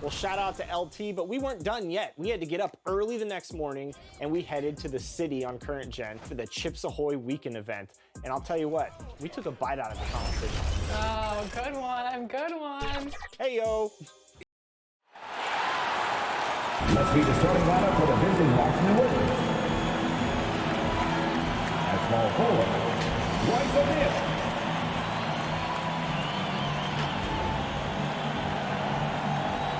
Well, shout out to LT, but we weren't done yet. We had to get up early the next morning, and we headed to the city on Current Gen for the Chips Ahoy weekend event. And I'll tell you what, we took a bite out of the competition. Oh, good one, good one. Hey, yo. Let's meet the starting lineup for the visiting Washington Wizards. At small forward, Royce O'Neal.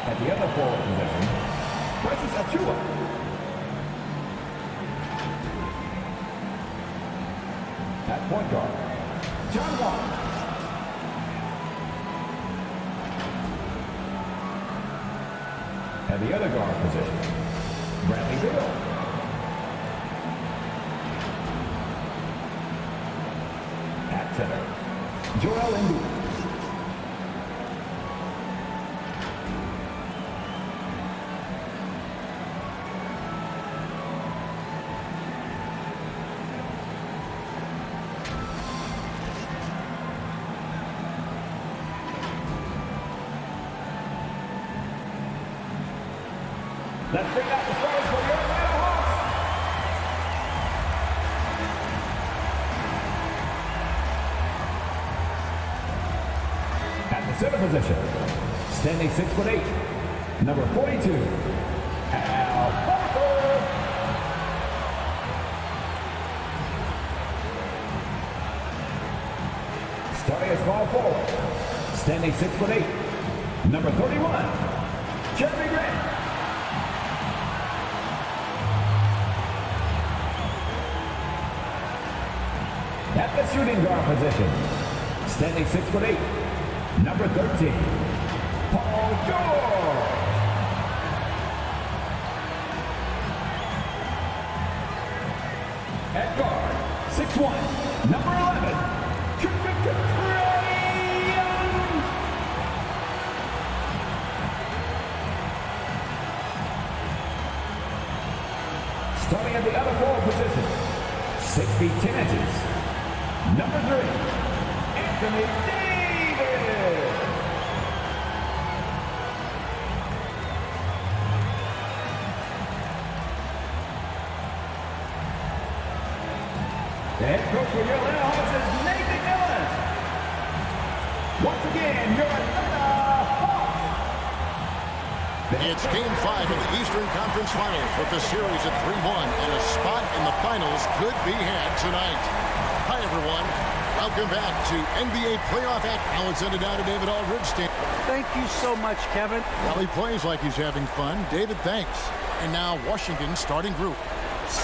At the other forward position, Precious Achiuwa. At point guard, John Wall. At the other guard position, Bradley Beal. At center, Joel Embiid. Let's bring out the starters for your Atlanta Hawks. At the center position, standing 6'8", number 42, Al Horford. Starting at small forward, standing 6'8", number 31, Jeremy Grant. At the shooting guard position, standing 6'8", number 13, Paul George. At guard, 6'1", number 11, Trae Young. Starting at the other forward position, 6 feet 10 inches. Number 3, Anthony Davis. The head coach for your Atlanta Hawks is Nathan Ellis. Once again, your Atlanta Hawks. It's Game 5 of the Eastern Conference Finals with the series at 3-1, and a spot in the finals could be had tonight. Hi, everyone. Welcome back to NBA Playoff Act. Alexander Dow to David Aldridge. Thank you so much, Kevin. Well, he plays like he's having fun. David, thanks. And now Washington's starting group.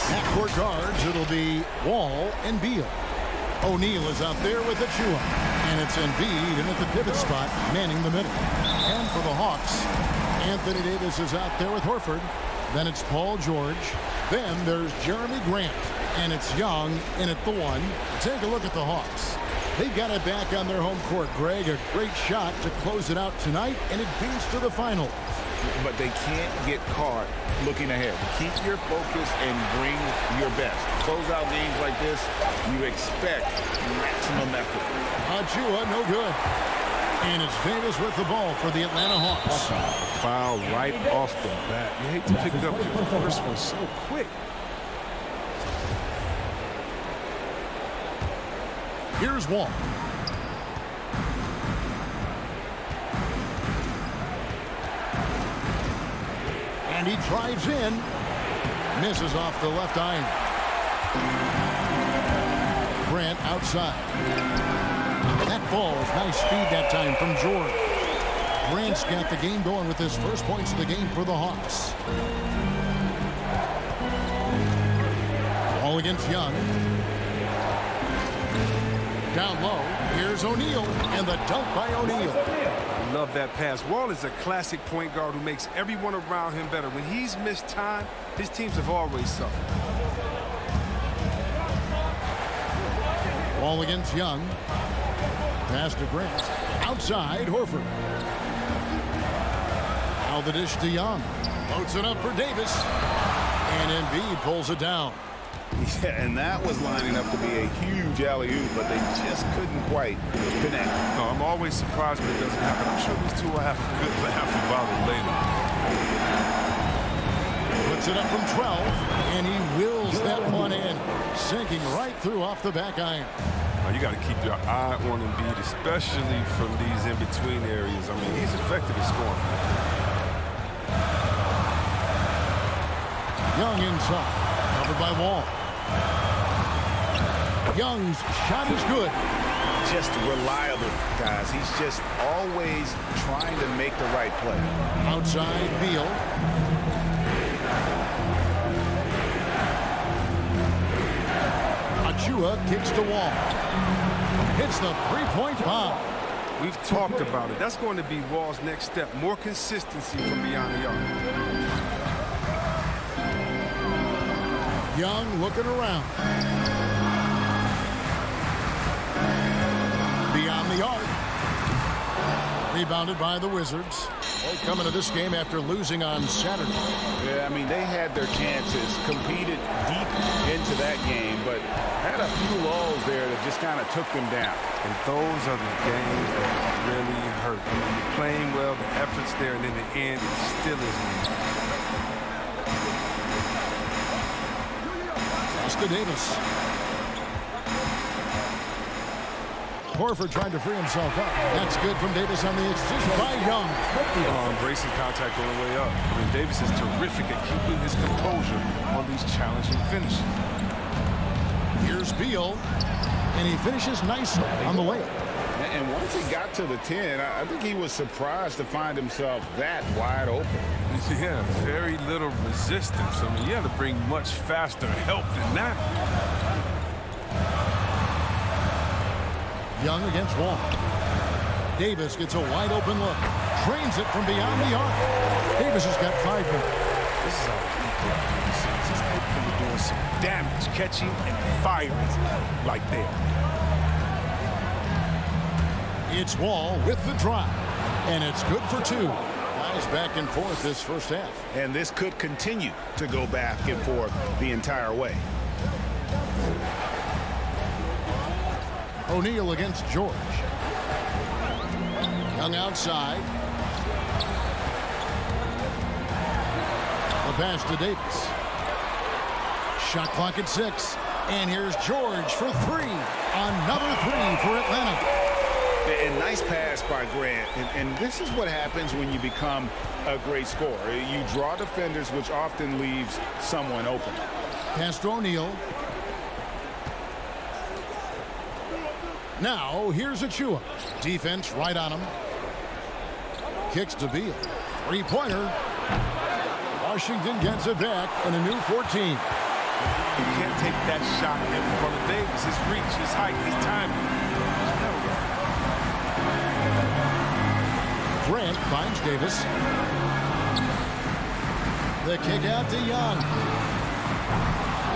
At court guards, it'll be Wall and Beal. O'Neal is out there with Achiuwa. And it's Embiid in at the pivot spot, manning the middle. And for the Hawks, Anthony Davis is out there with Horford. Then it's Paul George. Then there's Jeremy Grant. And it's Young in at the 1. Take a look at the Hawks. They've got it back on their home court, Greg. A great shot to close it out tonight and advance to the final. But they can't get caught looking ahead. Keep your focus and bring your best. Close out games like this, you expect maximum effort. Achiuwa, no good. And it's Davis with the ball for the Atlanta Hawks. Foul right off the bat. You hate to pick up your first one so quick. Here's Wall. And he drives in. Misses off the left iron. Grant outside. That ball's nice speed that time from George. Grant's got the game going with his first points of the game for the Hawks. Wall against Young. Down low, here's O'Neal, and the dunk by O'Neal. I love that pass. Wall is a classic point guard who makes everyone around him better. When he's missed time, his teams have always suffered. Wall against Young. Pass to Grant. Outside, Horford. Now the dish to Young. Loads it up for Davis. And Embiid pulls it down. Yeah, and that was lining up to be a huge alley-oop, but they just couldn't quite connect. No, I'm always surprised when it doesn't happen. I'm sure these two will have a good laugh about it later. Puts it up from 12, and he wills that one in, sinking right through off the back iron. Now, you got to keep your eye on Embiid, especially from these in-between areas. I mean, he's effective at scoring. Young inside, covered by Wall. Young's shot is good. Just reliable, guys. He's just always trying to make the right play. Outside, Beal. Achua kicks the Wall. Hits the three-point bomb. We've talked about it. That's going to be Wall's next step. More consistency from beyond the arc. Young looking around. Beyond the arc. Rebounded by the Wizards. Coming to this game after losing on Saturday. Yeah, I mean, they had their chances, competed deep into that game, but had a few lulls there that just kind of took them down. And those are the games that really hurt. I mean, you're playing well, the effort's there, and in the end, it still isn't. To Davis. Horford trying to free himself up. That's good from Davis on the extension by Young. Embracing contact on the way up. I mean, Davis is terrific at keeping his composure on these challenging finishes. Here's Beal, and he finishes nicely on the layup. And once he got to the 10, I think he was surprised to find himself that wide open. Yeah, very little resistance. I mean, you had to bring much faster help than that. Young against Wall. Davis gets a wide open look. Trains it from beyond the arc. Davis has got 5 minutes. This is how he's capable of doing some damage, catching and firing like that. It's Wall with the drive, and it's good for 2. Guys back and forth this first half. And this could continue to go back and forth the entire way. O'Neal against George. Young outside. The pass to Davis. Shot clock at 6. And here's George for 3. Another 3 for Atlanta. And nice pass by Grant. And this is what happens when you become a great scorer. You draw defenders, which often leaves someone open. Pass to O'Neal. Now, here's Achua. Defense right on him. Kicks to Beal. Three-pointer. Washington gets it back in a new 14. You can't take that shot in front of Davis. His reach, his height, his timing. Grant finds Davis. The kick out to Young.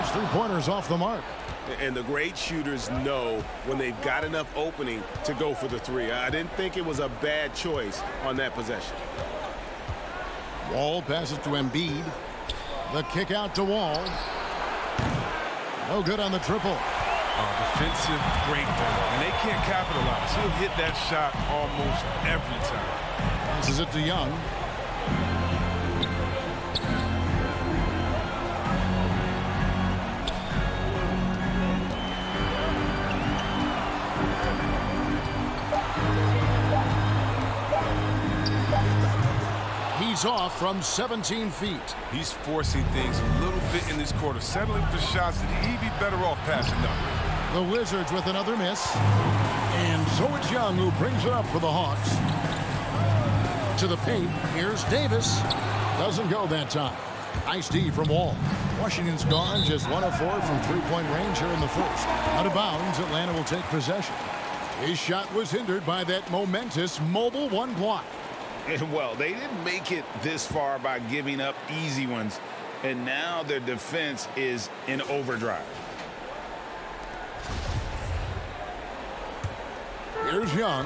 His three-pointers off the mark. And the great shooters know when they've got enough opening to go for the 3. I didn't think it was a bad choice on that possession. Wall passes to Embiid. The kick out to Wall. No good on the triple. Defensive breakdown, and they can't capitalize. He'll hit that shot almost every time. Passes it to Young. He's off from 17 feet. He's forcing things a little bit in this quarter, settling for shots that he'd be better off passing up. The Wizards with another miss. And so it's Young who brings it up for the Hawks. To the paint, here's Davis. Doesn't go that time. Nice D from Wall. Washington's gone, just 1 of 4 from three-point range here in the first. Out of bounds, Atlanta will take possession. His shot was hindered by that momentous mobile 1 block. And well, they didn't make it this far by giving up easy ones. And now their defense is in overdrive. Here's Young.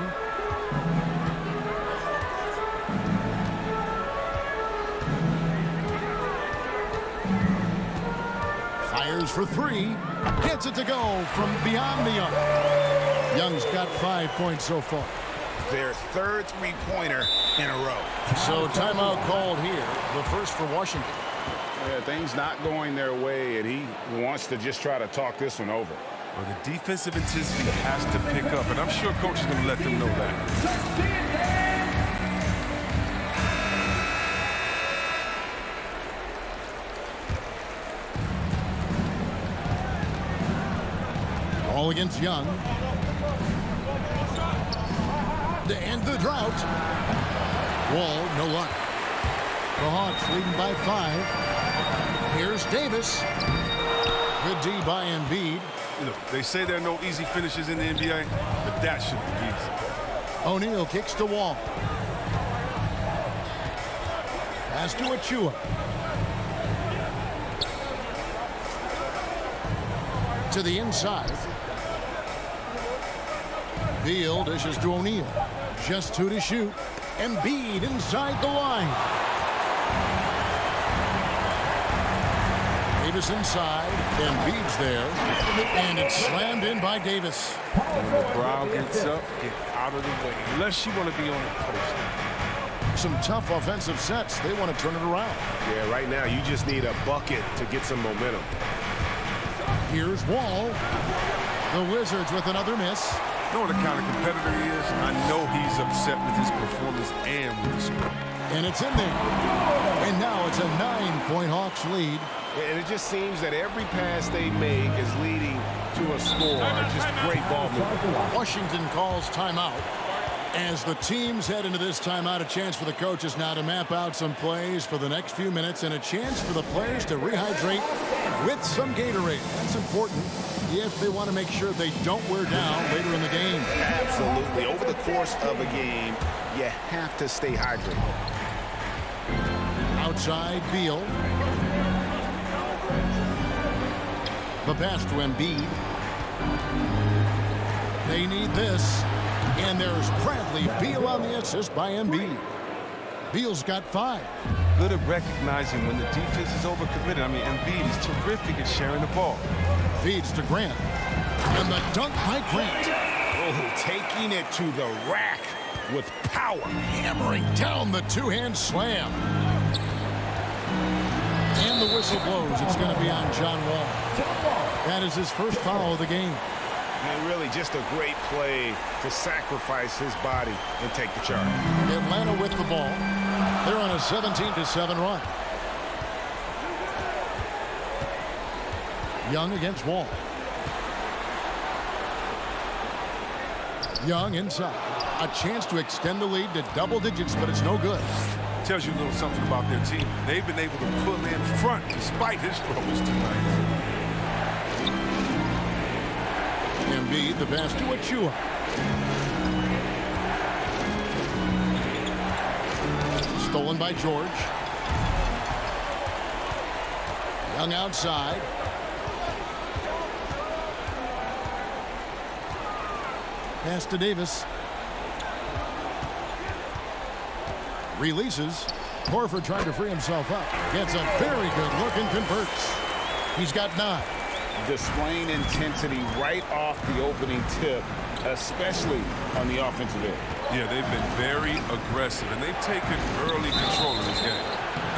Fires rises for three. Gets it to go from beyond the arc. Young's got 5 points so far. Their third three-pointer in a row. So timeout called here. The first for Washington. Yeah, things not going their way, and he wants to just try to talk this one over. Well, the defensive intensity has to pick up, and I'm sure coach is going to let them know that. All against Young. To end the drought. Wall, no luck. The Hawks leading by 5. Here's Davis. Good D by Embiid. You know, they say there are no easy finishes in the NBA, but that should be easy. O'Neal kicks to Wall. Pass to Achua. To the inside. Beal dishes to O'Neal. Just 2 to shoot. Embiid inside the line. Davis inside. Embiid's there. And it's slammed in by Davis. When the crowd gets up, get out of the way. Unless you want to be on the post. Some tough offensive sets. They want to turn it around. Yeah, right now you just need a bucket to get some momentum. Here's Wall. The Wizards with another miss. You know what the kind of competitor he is? I know he's upset with his performance and with the score. And it's in there. And now it's a 9-point Hawks lead. And it just seems that every pass they make is leading to a score. Just great ball movement. Washington calls timeout. As the teams head into this timeout, a chance for the coaches now to map out some plays for the next few minutes and a chance for the players to rehydrate with some Gatorade. That's important if they want to make sure they don't wear down later in the game. Absolutely. Over the course of a game, you have to stay hydrated. Outside, Beal. The pass to Embiid. They need this. And there's Bradley Beal on the assist by Embiid. Beal's got 5. Good at recognizing when the defense is overcommitted. I mean, Embiid is terrific at sharing the ball. Feeds to Grant. And the dunk by Grant. Oh, taking it to the rack with power. Hammering down the two-hand slam. And the whistle blows. It's going to be on John Wall. That is his first foul of the game. And really just a great play to sacrifice his body and take the charge. Atlanta with the ball. They're on a 17-7 run. Young against Wall. Young inside. A chance to extend the lead to double digits, but it's no good. Tells you a little something about their team. They've been able to pull in front despite his struggles tonight. Embiid, the pass to Achua. Stolen by George. Young outside. Pass to Davis. Releases. Horford trying to free himself up. Gets a very good look and converts. He's got 9. Displaying intensity right off the opening tip, especially on the offensive end. Yeah, they've been very aggressive, and they've taken early control of this game.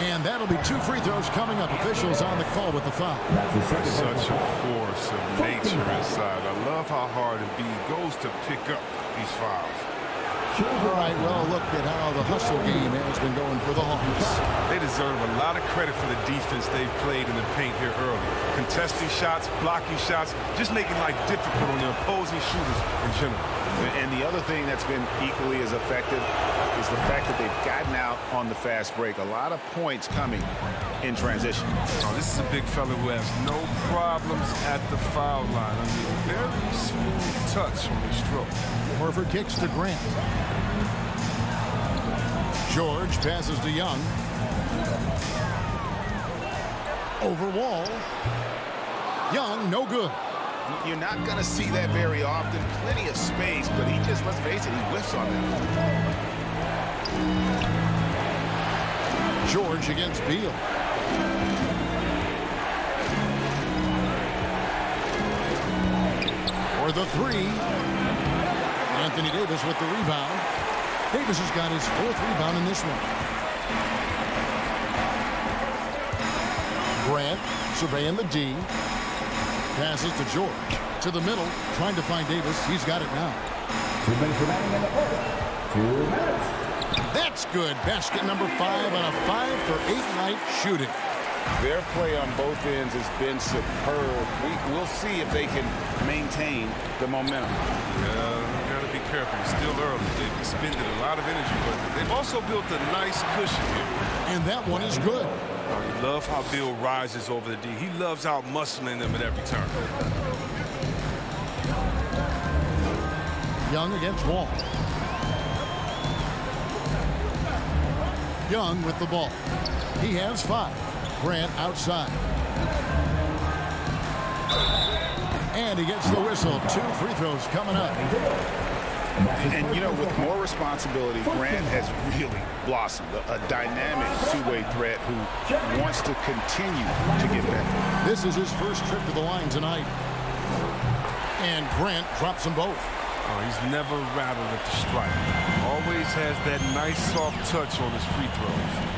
And that'll be 2 free throws coming up. Officials on the call with the foul. Such a force of nature inside. I love how hard Embiid goes to pick up these fouls. All right, well, look at how the hustle game has been going for the Hawks. They deserve a lot of credit for the defense they've played in the paint here early. Contesting shots, blocking shots, just making life difficult on the opposing shooters in general. And the other thing that's been equally as effective is the fact that they've gotten out on the fast break. A lot of points coming in transition. Oh, this is a big fella who has no problems at the foul line. I mean, very smooth touch on his stroke. Horford kicks to Grant. George passes to Young. Over Wall. Young, no good. You're not going to see that very often. Plenty of space, but he just, let's face it, he whiffs on that. George against Beal. the three. Anthony Davis with the rebound. Davis has got his 4th rebound in this one. Grant surveying the D. Passes to George. To the middle, trying to find Davis. He's got it now. 2 minutes remaining in the first. 2 minutes. That's good. Basket number 5 on a 5-for-8 night shooting. Their play on both ends has been superb. We'll see if they can maintain the momentum. You got to be careful. It's still early. They've expended a lot of energy, but they've also built a nice cushion here. And that one is good. I love how Bill rises over the D. He loves out-muscling them at every turn. Young against Wall. Young with the ball. He has 5. Grant outside. And he gets the whistle. 2 free throws coming up. And, you know, with more responsibility, Grant has really blossomed. A dynamic two-way threat who wants to continue to get better. This is his first trip to the line tonight. And Grant drops them both. Oh, he's never rattled at the stripe. Always has that nice soft touch on his free throws.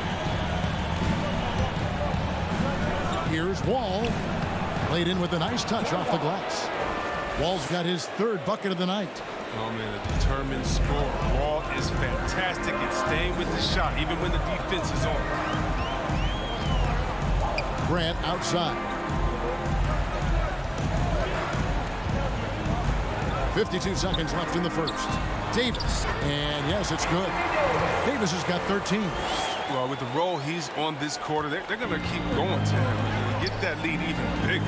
Here's Wall. Laid in with a nice touch off the glass. Wall's got his 3rd bucket of the night. Oh, man, a determined scorer. Wall is fantastic at staying with the shot, even when the defense is on. Grant outside. 52 seconds left in the first. Davis. And yes, it's good. Davis has got 13. Well, with the role he's on this quarter, they're going to keep going to him and get that lead even bigger.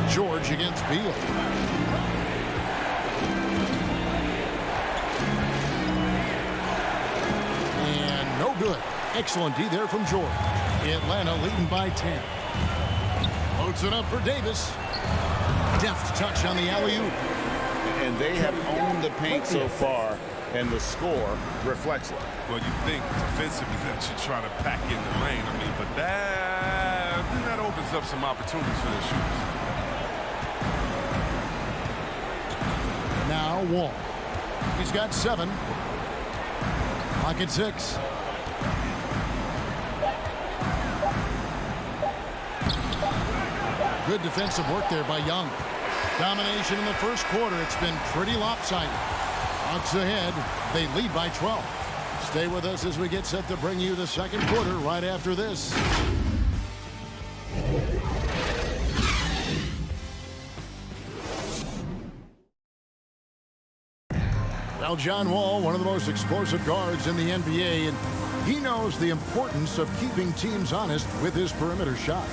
George against Beal. And no good. Excellent D there from George. Atlanta leading by 10. Loads it up for Davis. Deft touch on the alley-oop. And they have owned the paint so far, and the score reflects it. Well, you think defensively that you try to pack in the lane. I mean, but that opens up some opportunities for their shooters. Now Wall. He's got 7. Pocket 6. Good defensive work there by Young. Domination in the first quarter. It's been pretty lopsided. Hawks ahead. They lead by 12. Stay with us as we get set to bring you the second quarter right after this. Well, John Wall, one of the most explosive guards in the NBA, and he knows the importance of keeping teams honest with his perimeter shot.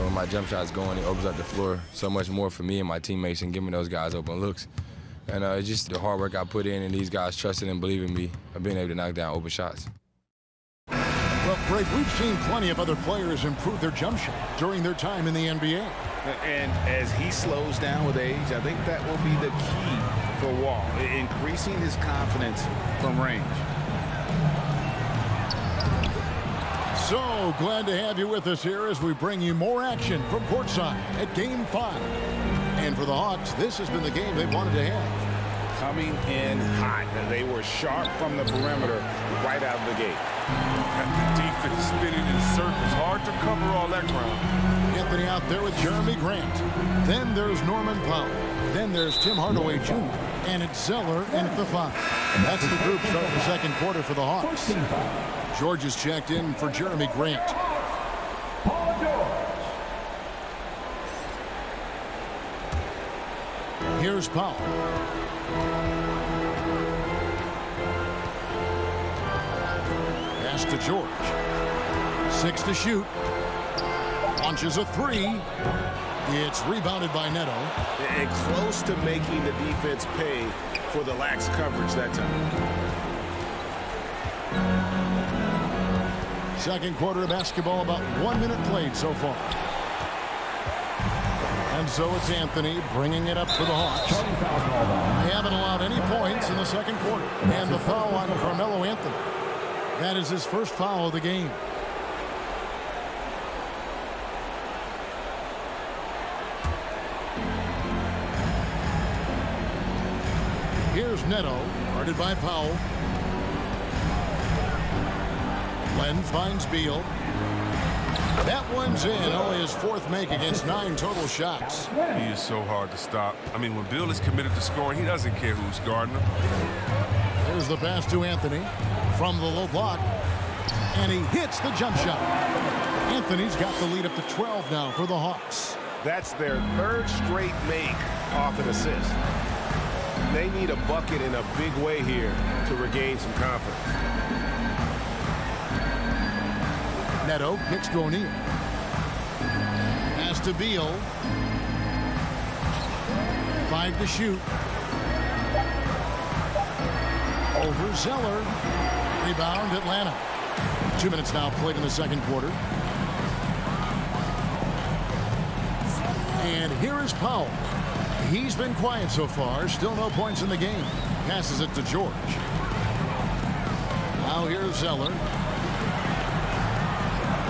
When my jump shot's going, it opens up the floor so much more for me and my teammates and giving those guys open looks. And it's just the hard work I put in and these guys trusting and believing me of being able to knock down open shots. Well, Greg, we've seen plenty of other players improve their jump shot during their time in the NBA. And as he slows down with age, I think that will be the key for Wall, increasing his confidence from range. So glad to have you with us here as we bring you more action from courtside at Game 5. And for the Hawks, this has been the game they wanted to have. Coming in hot. They were sharp from the perimeter right out of the gate. And the defense spinning in circles. Hard to cover all that ground. Anthony out there with Jeremy Grant. Then there's Norman Powell. Then there's Tim Hardaway Jr. And it's Zeller in at the 5. And that's the group starting the second quarter for the Hawks. George is checked in for Jeremy Grant. Here's Powell. Pass to George. 6 to shoot. Launches a 3. It's rebounded by Neto. And close to making the defense pay for the lax coverage that time. Second quarter of basketball, about 1 minute played so far. And so it's Anthony bringing it up for the Hawks. They haven't allowed any points in the second quarter. And the foul on Carmelo Anthony. That is his first foul of the game. Here's Neto, guarded by Powell. Len finds Beal. That one's in. Only his fourth make against 9 total shots. He is so hard to stop. I mean, when Bill is committed to scoring, he doesn't care who's guarding him. There's the pass to Anthony from the low block. And he hits the jump shot. Anthony's got the lead up to 12 now for the Hawks. That's their 3rd straight make off an assist. They need a bucket in a big way here to regain some confidence. Neto kicks to O'Neal. Pass to Beal. 5 to shoot. Over Zeller. Rebound Atlanta. 2 minutes now played in the second quarter. And here is Powell. He's been quiet so far. Still no points in the game. Passes it to George. Now here's Zeller.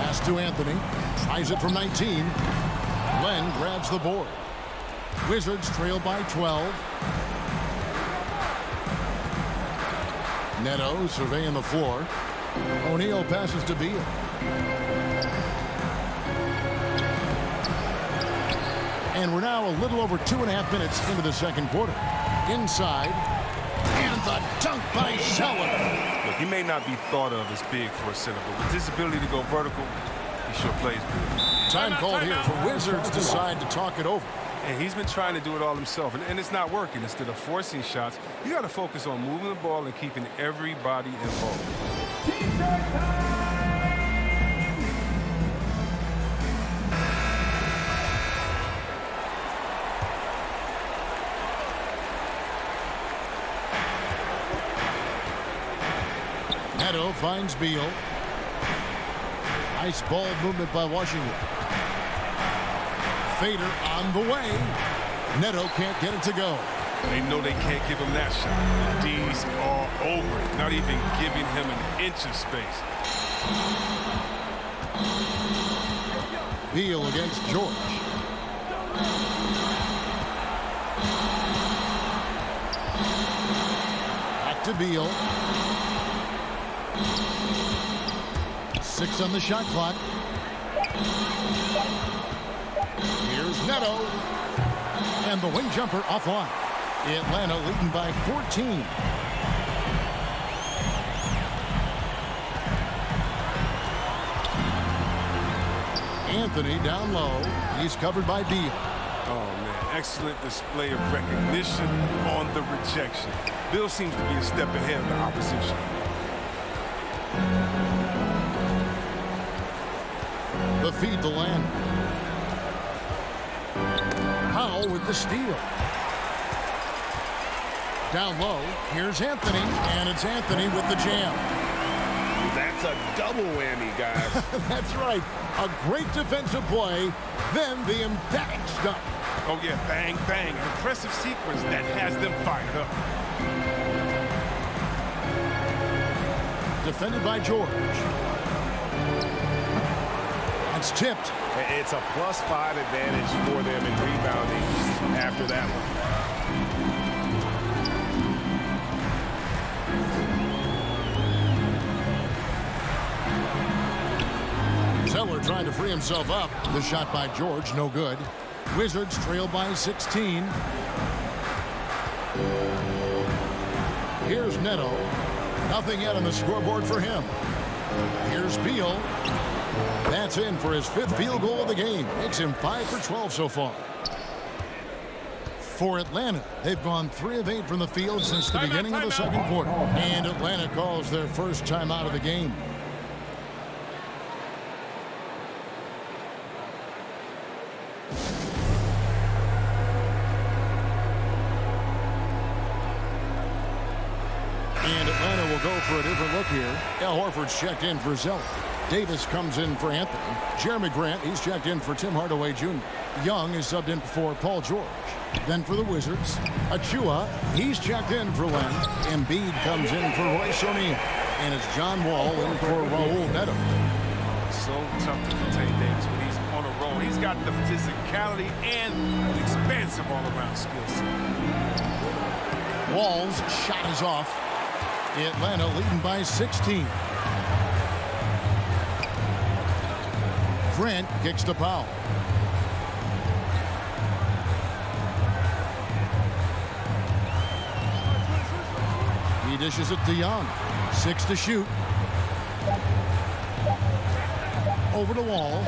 Pass to Anthony. Tries it from 19. Len grabs the board. Wizards trail by 12. Neto surveying the floor. O'Neal passes to Beal. And we're now a little over 2.5 minutes into the second quarter. Inside. And the dunk by Zeller. Look, he may not be thought of as big for a center, but with his ability to go vertical, he sure plays big. Time called here for Wizards decide to talk it over. And he's been trying to do it all himself, and it's not working. Instead of forcing shots, you got to focus on moving the ball and keeping everybody involved. Neto finds Beal. Nice ball movement by Washington. Fader on the way. Neto can't get it to go. They know they can't give him that shot. D's all over it, not even giving him an inch of space. Beal against George. Back to Beal. 6 on the shot clock. Here's Neto. And the wing jumper offline. Atlanta leading by 14. Anthony down low. He's covered by Beal. Oh, man. Excellent display of recognition on the rejection. Bill seems to be a step ahead of the opposition. The feed to Land. Powell with the steal. Down low, here's Anthony, and it's Anthony with the jam. That's a double whammy, guys. That's right. A great defensive play, then the emphatic stuff. Oh, yeah, bang, bang. An impressive sequence that has them fired up. Defended by George. It's tipped. It's a +5 advantage for them in rebounding after that one. Zeller trying to free himself up. The shot by George, no good. Wizards trail by 16. Here's Neto. Nothing yet on the scoreboard for him. Here's Beal. That's in for his 5th field goal of the game. Makes him 5 for 12 so far. For Atlanta, they've gone 3 of 8 from the field since the beginning of the second quarter. And Atlanta calls their first timeout of the game. And Atlanta will go for a different look here. Al Horford's checked in for Zeller. Davis comes in for Anthony. Jeremy Grant, he's checked in for Tim Hardaway Jr. Young is subbed in for Paul George. Then for the Wizards, Achua, he's checked in for Len. Embiid comes in for Royce O'Neal. And it's John Wall in for Raul Neto. So tough to contain Davis when he's on a roll. He's got the physicality and an expansive all-around skill set. Wall's shot is off. Atlanta leading by 16. Grant kicks to Powell. He dishes it to Young. 6 to shoot. Over to Wall.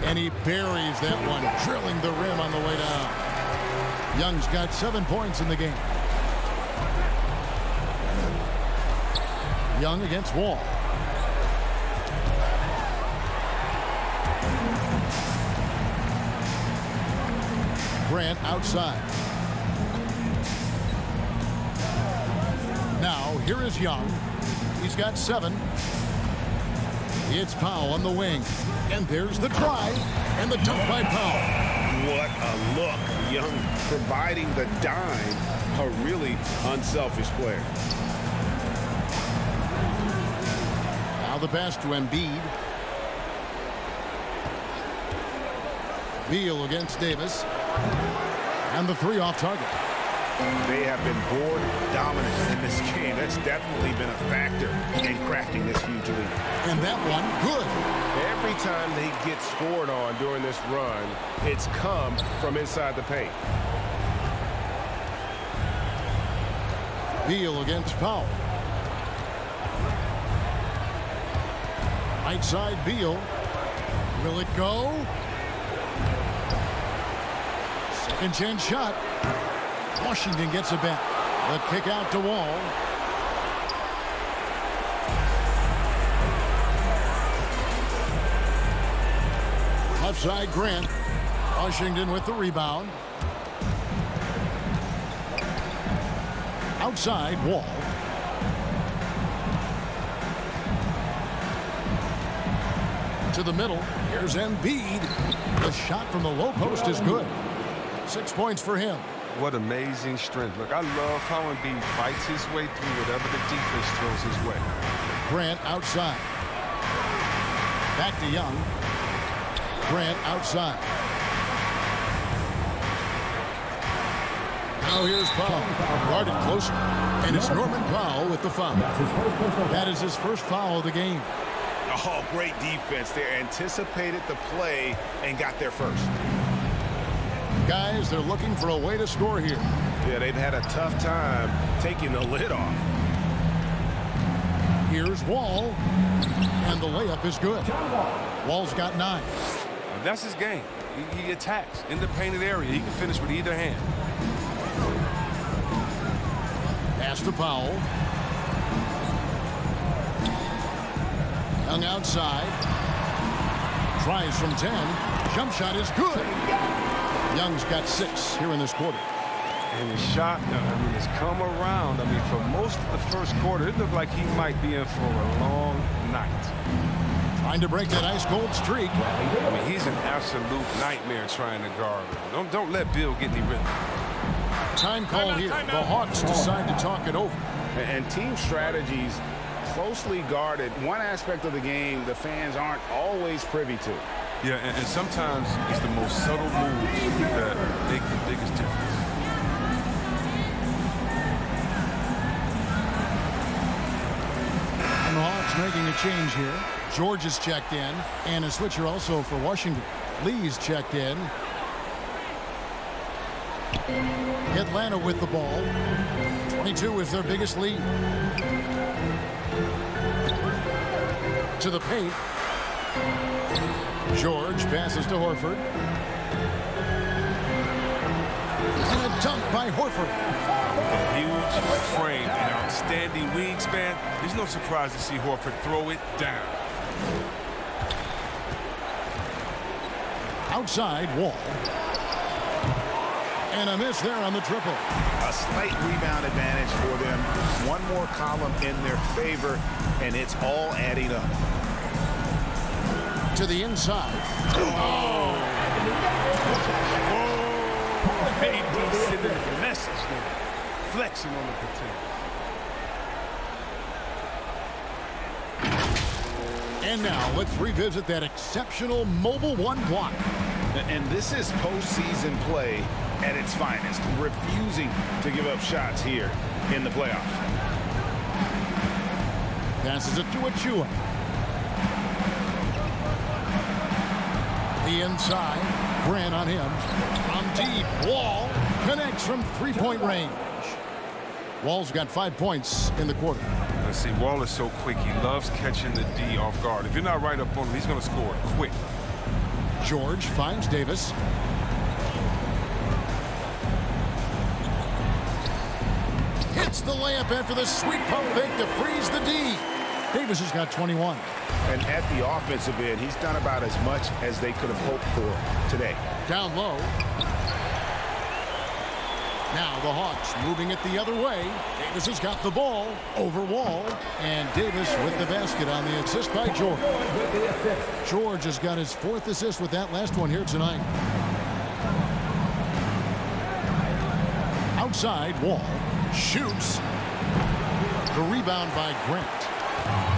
And he buries that one, drilling the rim on the way down. Young's got 7 points in the game. Young against Wall. Grant outside. Now, here is Young. He's got 7. It's Powell on the wing. And there's the drive and the dunk by Powell. What a look. Young providing the dime. A really unselfish player. Now the pass to Embiid. Beal against Davis. And the 3 off target. They have been board dominant in this game. That's definitely been a factor in crafting this huge lead. And that one, good. Every time they get scored on during this run, it's come from inside the paint. Beal against Powell. Right side Beal. Will it go? Second chance shot. Washington gets it back. The kick out to Wall. Left side Grant. Washington with the rebound. Outside Wall. To the middle. Here's Embiid. The shot from the low post is good. 6 points for him. What amazing strength. Look, I love how Embiid fights his way through whatever the defense throws his way. Grant outside. Back to Young. Grant outside. Now here's Powell. Guarded closer. And it's Norman Powell with the foul. That is his first foul of the game. Oh, great defense. They anticipated the play and got there first. Guys, they're looking for a way to score here. Yeah, they've had a tough time taking the lid off. Here's Wall. And the layup is good. Wall's got 9. That's his game. He attacks in the painted area. He can finish with either hand. Pass to Powell. Young outside. Tries from 10. Jump shot is good. Young's got 6 here in this quarter. And his shot, has come around. For most of the first quarter, it looked like he might be in for a long night. Trying to break that ice-cold streak. He's an absolute nightmare trying to guard him. Don't let Bill get any rhythm. Time call here. The Hawks decide to talk it over. And team strategies closely guarded. One aspect of the game the fans aren't always privy to. Yeah, and sometimes it's the most subtle moves that make the biggest difference. And the Hawks making a change here. George is checked in, and a switcher also for Washington. Lee's checked in. Atlanta with the ball. 22 is their biggest lead. To the paint. George passes to Horford. And a dunk by Horford. A huge frame and outstanding wingspan. There's no surprise to see Horford throw it down. Outside Wall. And a miss there on the triple. A slight rebound advantage for them. One more column in their favor, and it's all adding up. To the inside. Oh! Maybe sending a message there. Flexing on the potential. And now let's revisit that exceptional Mobile One block. And this is postseason play at its finest, refusing to give up shots here in the playoffs. Passes it to Achua. The inside. Grant on him. From deep. Wall connects from three-point range. Wall's got 5 points in the quarter. Let's see, Wall is so quick. He loves catching the D off guard. If you're not right up on him, he's going to score quick. George finds Davis. Hits the layup after the sweet pump fake to freeze the D. Davis has got 21. And at the offensive end, he's done about as much as they could have hoped for today. Down low. Now the Hawks moving it the other way. Davis has got the ball over Wall. And Davis with the basket on the assist by George. George has got his 4th assist with that last one here tonight. Outside, Wall shoots. The rebound by Grant.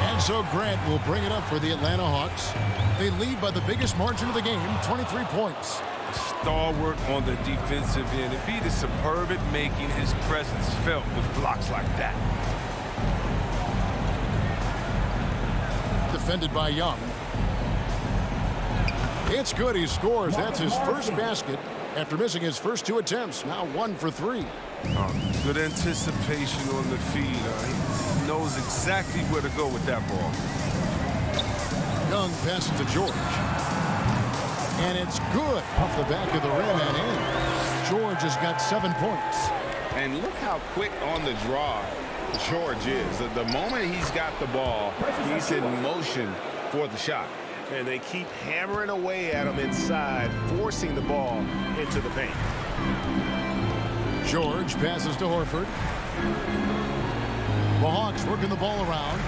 And so Grant will bring it up for the Atlanta Hawks. They lead by the biggest margin of the game, 23 points. Stalwart on the defensive end. And be the superb at making his presence felt with blocks like that. Defended by Young. It's good. He scores. That's his first basket after missing his first 2 attempts. Now 1 for 3. Good anticipation on the feed. He knows exactly where to go with that ball. Young passes to George. And it's good off the back of the rim and in. George has got 7 points. And look how quick on the draw George is. The moment he's got the ball, he's in motion for the shot. And they keep hammering away at him inside, forcing the ball into the paint. George passes to Horford. The Hawks working the ball around.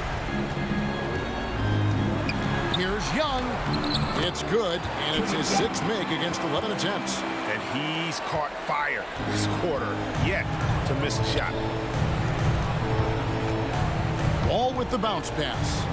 Here's Young. It's good, and it's his 6th make against 11 attempts. And he's caught fire this quarter, yet to miss a shot. Ball with the bounce pass.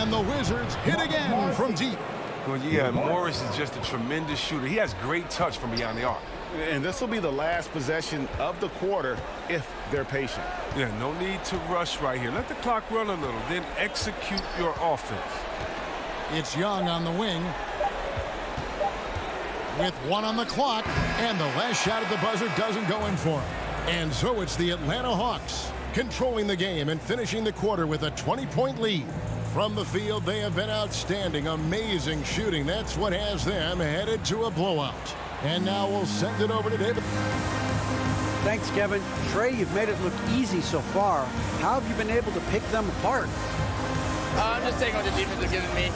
And the Wizards hit again from deep. Well, yeah, Morris is just a tremendous shooter. He has great touch from beyond the arc. And this will be the last possession of the quarter if they're patient. Yeah, no need to rush right here. Let the clock run a little, then execute your offense. It's Young on the wing. With 1 on the clock, and the last shot at the buzzer doesn't go in for him. And so it's the Atlanta Hawks controlling the game and finishing the quarter with a 20-point lead. From the field, they have been outstanding, amazing shooting. That's what has them headed to a blowout. And now we'll send it over to David. Thanks, Kevin. Trey, you've made it look easy so far. How have you been able to pick them apart? I'm just taking what the defense is giving me.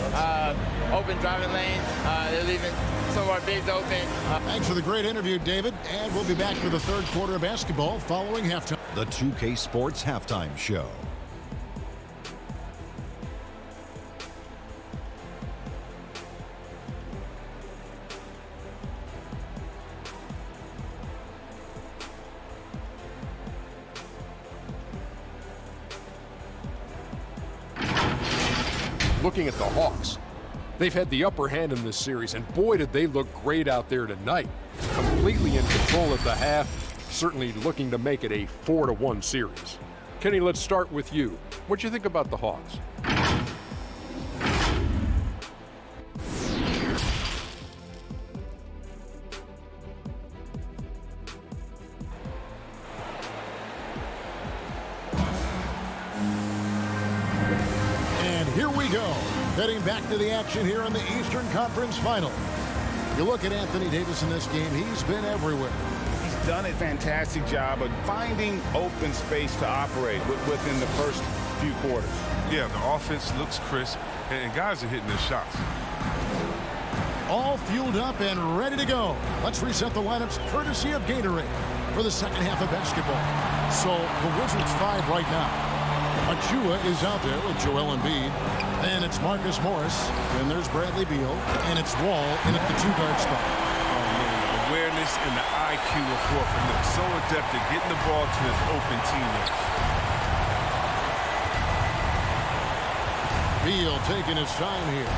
Open driving lanes. They're leaving some of our bigs open. Thanks for the great interview, David. And we'll be back for the 3rd quarter of basketball following halftime. The 2K Sports Halftime Show. Looking at the Hawks, they've had the upper hand in this series, and boy, did they look great out there tonight. Completely in control at the half, certainly looking to make it a 4-1 series. Kenny, let's start with you. What do you think about the Hawks? Here we go. Heading back to the action here in the Eastern Conference Final. You look at Anthony Davis in this game, he's been everywhere. He's done a fantastic job of finding open space to operate within the first few quarters. Yeah, the offense looks crisp, and guys are hitting their shots. All fueled up and ready to go. Let's reset the lineups courtesy of Gatorade for the second half of basketball. So the Wizards 5 right now. Achua is out there with Joel Embiid. And it's Marcus Morris. Then there's Bradley Beal. And it's Wall in at the 2-guard spot. Oh, man. Awareness and the IQ of Horford. So adept at getting the ball to his open teammates. Beal taking his time here.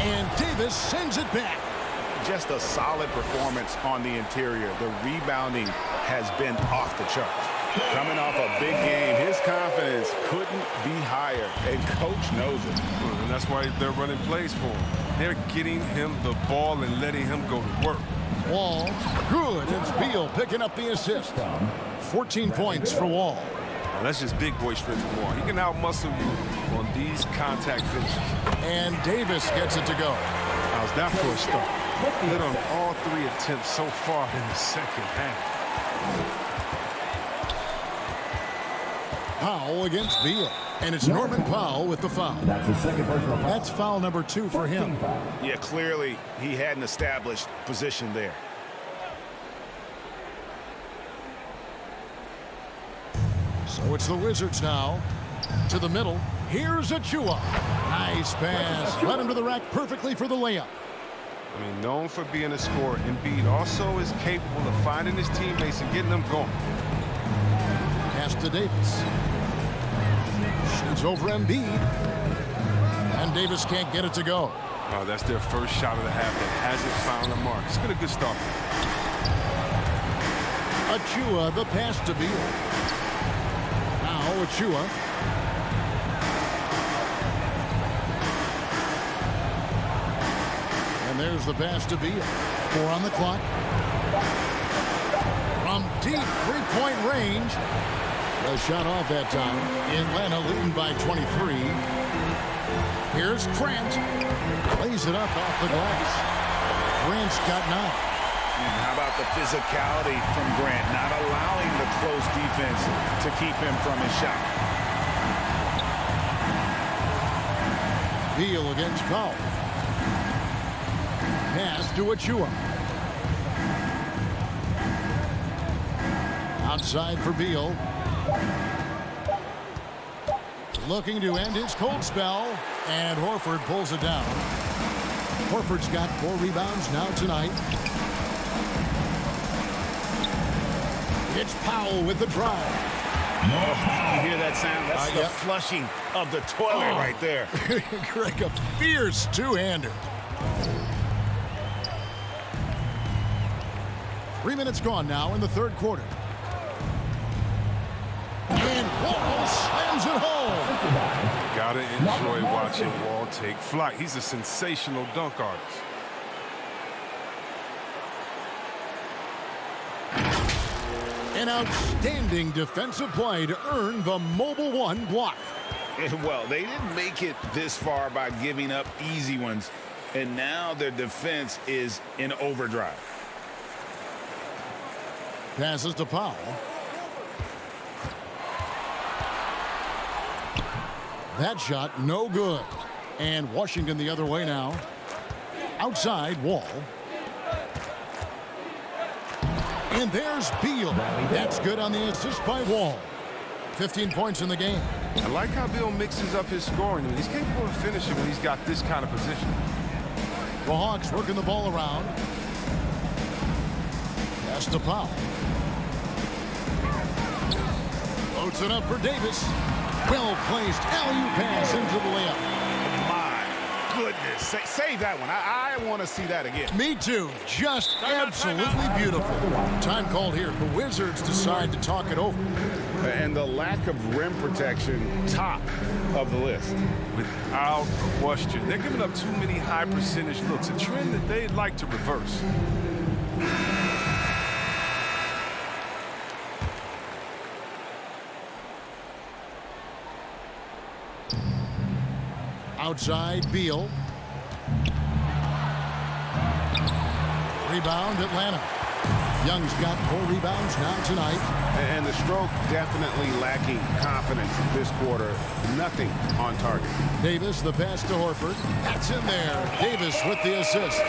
And Davis sends it back. Just a solid performance on the interior. The rebounding has been off the charts. Coming off a big game, his confidence couldn't be higher, and coach knows it. And that's why they're running plays for him. They're getting him the ball and letting him go to work. Wall, good. It's Beal picking up the assist. 14 points for Wall. Well, that's just big boy strength from Wall. He can out-muscle you on these contact finishes. And Davis gets it to go. How's that for a start? Hit on all 3 attempts so far in the second half. Powell against Beal. And it's Norman Powell with the foul. That's his second personal foul. That's foul number 2 for him. Yeah, clearly he had an established position there. So it's the Wizards now. To the middle. Here's Achua. Nice pass. Led him to the rack perfectly for the layup. I mean, known for being a scorer, Embiid also is capable of finding his teammates and getting them going. Pass to Davis. Shoots over Embiid. And Davis can't get it to go. Oh, that's their first shot of the half that hasn't found a mark. It's been a good start. Achua, the pass to Beal. Now Achua. And there's the pass to Beal. 4 on the clock. From deep three-point range. A shot off that time. Atlanta leading by 23. Here's Grant. Plays it up off the glass. Grant's got 9. And how about the physicality from Grant, not allowing the close defense to keep him from his shot. Beal against Powell. Pass to Achua. Outside for Beal. Looking to end his cold spell. And Horford pulls it down. Horford's got 4 rebounds now tonight. It's Powell with the drive. Oh, you hear that sound? That's the flushing of the toilet right there. Greg, a fierce two-hander. 3 minutes gone now in the third quarter. And Wall slams it home. Gotta enjoy watching Wall take flight. He's a sensational dunk artist. An outstanding defensive play to earn the Mobile One block. Well, they didn't make it this far by giving up easy ones, and now their defense is in overdrive. Passes to Powell. That shot no good. And Washington the other way now. Outside, Wall. And there's Beal. That's good on the assist by Wall. 15 points in the game. I like how Beal mixes up his scoring. He's capable of finishing when he's got this kind of position. The Hawks working the ball around. Pass to Powell. Loads it up for Davis. Well-placed alley-oop pass into the layup. My goodness. Save that one. I want to see that again. Me too. Just absolutely beautiful. Time called here. The Wizards decide to talk it over. And the lack of rim protection, top of the list. Without question. They're giving up too many high percentage looks, a trend that they'd like to reverse. Outside, Beal. Rebound, Atlanta. Young's got 4 rebounds now tonight. And the stroke definitely lacking confidence this quarter. Nothing on target. Davis, the pass to Horford. That's in there. Davis with the assist.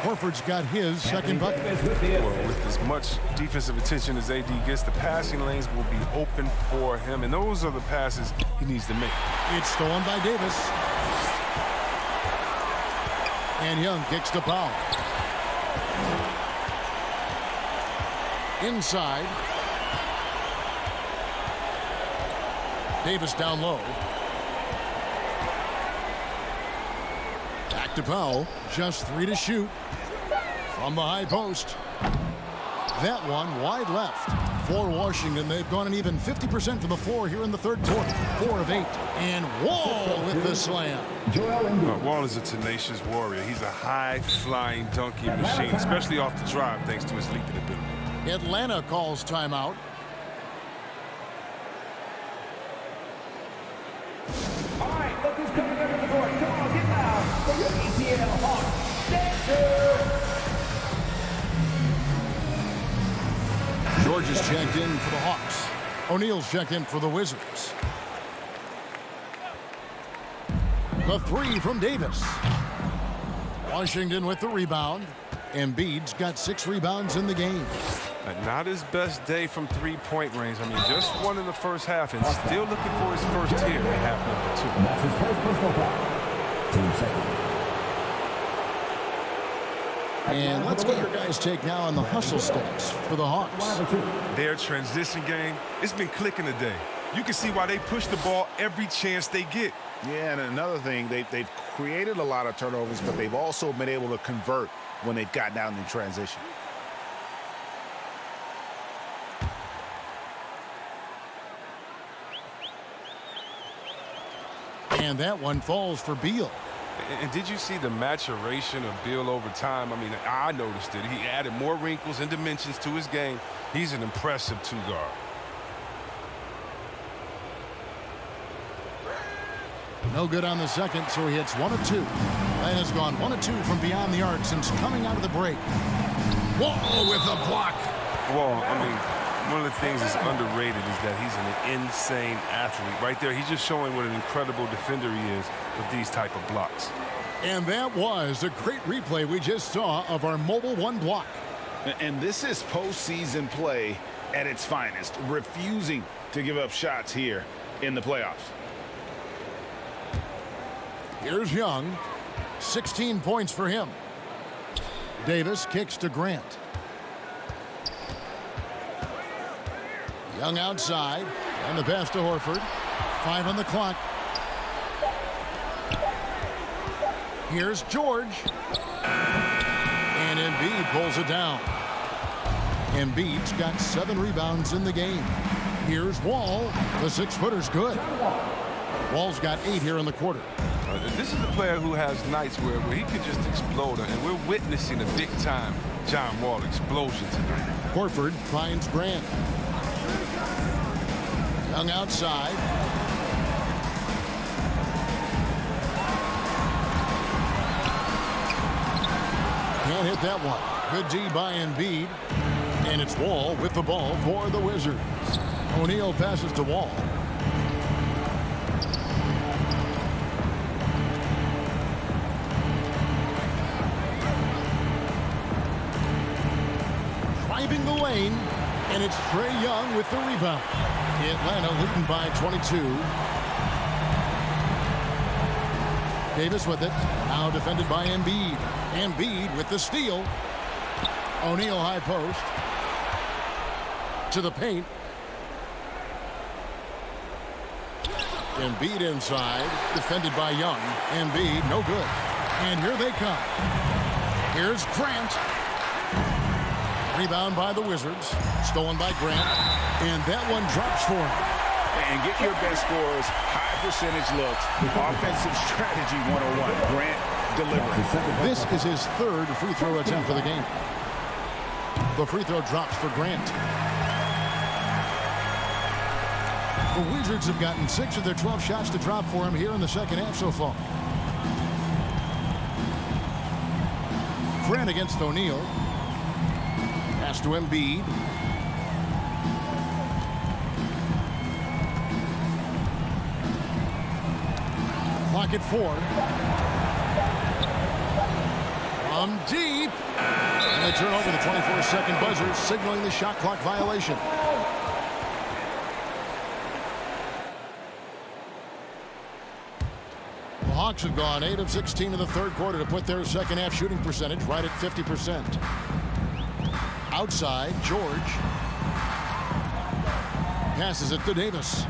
Horford's got his second bucket. Well, with as much defensive attention as AD gets, the passing lanes will be open for him, and those are the passes he needs to make. It's stolen by Davis. And Young kicks to Powell. Inside. Davis down low. to Powell. Just 3 to shoot from the high post. That one wide left for Washington. They've gone an even 50% from the floor here in the third quarter. 4 of 8. And Wall with the slam. Wall is a tenacious warrior. He's a high-flying dunking machine, especially off the drive, thanks to his leaping ability. Atlanta calls timeout. All right, look who's coming under the court. Come on, get loud for your ATL Hawks dancer. George is checked in for the Hawks. O'Neal's checked in for the Wizards. The 3 from Davis. Washington with the rebound. Embiid's got 6 rebounds in the game. Not his best day from three-point range. I mean, just one in the first half and still looking for his first here in half number 2. That's his first personal foul. Team second. And let's get your guys' take now on the hustle stats for the Hawks. Their transition game, it's been clicking today. You can see why they push the ball every chance they get. Yeah, and another thing, they've created a lot of turnovers, but they've also been able to convert when they've gotten down in transition. And that one falls for Beal. And did you see the maturation of Beal over time? I mean, I noticed it. He added more wrinkles and dimensions to his game. He's an impressive 2-guard. No good on the second, so he hits 1 of 2. And has gone 1 of 2 from beyond the arc since coming out of the break. Wall with the block. Well, I mean, one of the things that's underrated is that he's an insane athlete. Right there, he's just showing what an incredible defender he is with these type of blocks. And that was a great replay we just saw of our Mobile One block. And this is postseason play at its finest, refusing to give up shots here in the playoffs. Here's Young. 16 points for him. Davis kicks to Grant. Young outside. And the pass to Horford. 5 on the clock. Here's George. And Embiid pulls it down. Embiid's got 7 rebounds in the game. Here's Wall. The 6-footer's good. Wall's got 8 here in the quarter. This is a player who has nights where he could just explode, and we're witnessing a big-time John Wall explosion tonight. Horford finds Grant. Young outside. Can't hit that one. Good D by Embiid. And it's Wall with the ball for the Wizards. O'Neal passes to Wall. Driving the lane, and it's Trae Young with the rebound. Atlanta leading by 22. Davis with it. Now defended by Embiid. Embiid with the steal. O'Neal high post. To the paint. Embiid inside. Defended by Young. Embiid, no good. And here they come. Here's Grant. Rebound by the Wizards. Stolen by Grant. And that one drops for him. And get your best scores, high percentage looks, offensive strategy 101. Grant delivering. This is his 3rd free throw attempt for the game. The free throw drops for Grant. The Wizards have gotten 6 of their 12 shots to drop for him here in the second half so far. Grant against O'Neal. Pass to Embiid. Clock at 4. From deep. And they turn over the 24-second buzzer, signaling the shot clock violation. The Hawks have gone 8 of 16 in the third quarter to put their second half shooting percentage right at 50%. Outside, George. Passes it to Davis.